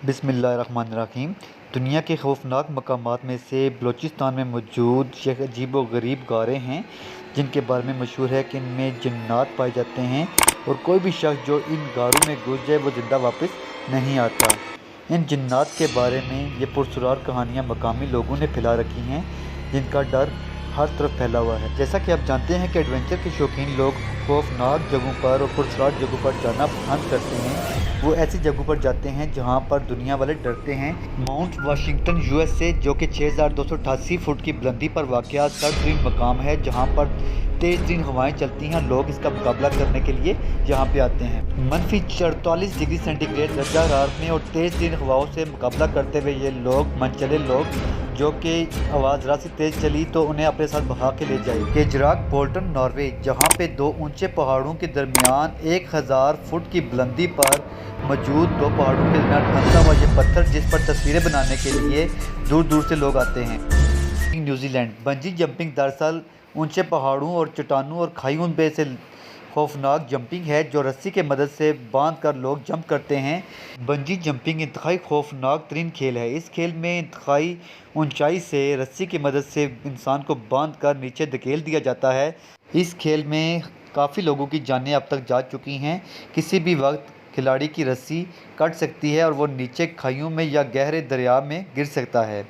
बिस्मिल्लाहिर्रहमानिर्रहीम। दुनिया के खौफनाक मकामात में से बलूचिस्तान में मौजूद एक अजीब व गरीब गारें हैं जिनके बारे में मशहूर है कि इनमें जिन्नात पाए जाते हैं और कोई भी शख्स जो इन गारों में घुस जाए वो ज़िंदा वापस नहीं आता। इन जिन्नात के बारे में ये पुरस्रार कहानियाँ मकामी लोगों ने फैला रखी हैं जिनका डर हर तरफ फैला हुआ है। जैसा कि आप जानते हैं कि एडवेंचर के शौकीन लोग खौफनाक जगहों पर और पुरस्रार जगहों पर जाना पसंद करते हैं। वो ऐसी जगहों पर जाते हैं जहां पर दुनिया वाले डरते हैं। माउंट वाशिंगटन यूएसए जो कि 6288 फुट की बुलंदी पर वाक़या सर्दतरीन मकाम है जहां पर तेज़ तरीन हवाएँ चलती हैं। लोग इसका मुकाबला करने के लिए यहाँ पे आते हैं। मनफी 44 डिग्री सेंटीग्रेड दर्जा हरारत में और तेज़ तरीन हवाओं से मुकाबला करते हुए ये लोग मनचले लोग जो कि आवाज़ ज़रा सी तेज़ चली तो उन्हें अपने साथ भगा के ले जाए। केजराक बोल्टन नॉर्वे जहाँ पे दो ऊंचे पहाड़ों के दरमियान 1000 फुट की बुलंदी पर मौजूद दो पहाड़ों के दरमियान फंसा हुआ ये पत्थर जिस पर तस्वीरें बनाने के लिए दूर दूर से लोग आते हैं। न्यूजीलैंड बंजी जंपिंग दरअसल ऊंचे पहाड़ों और चट्टानों और खाइयों पे से खौफनाक जंपिंग है जो रस्सी के मदद से बांध कर लोग जंप करते हैं। बंजी जंपिंग इंतहाई खौफनाक तरीन खेल है। इस खेल में इंतहाई ऊंचाई से रस्सी की मदद से इंसान को बांध कर नीचे धकेल दिया जाता है। इस खेल में काफ़ी लोगों की जानें अब तक जा चुकी हैं। किसी भी वक्त खिलाड़ी की रस्सी कट सकती है और वो नीचे खाइयों में या गहरे दरिया में गिर सकता है।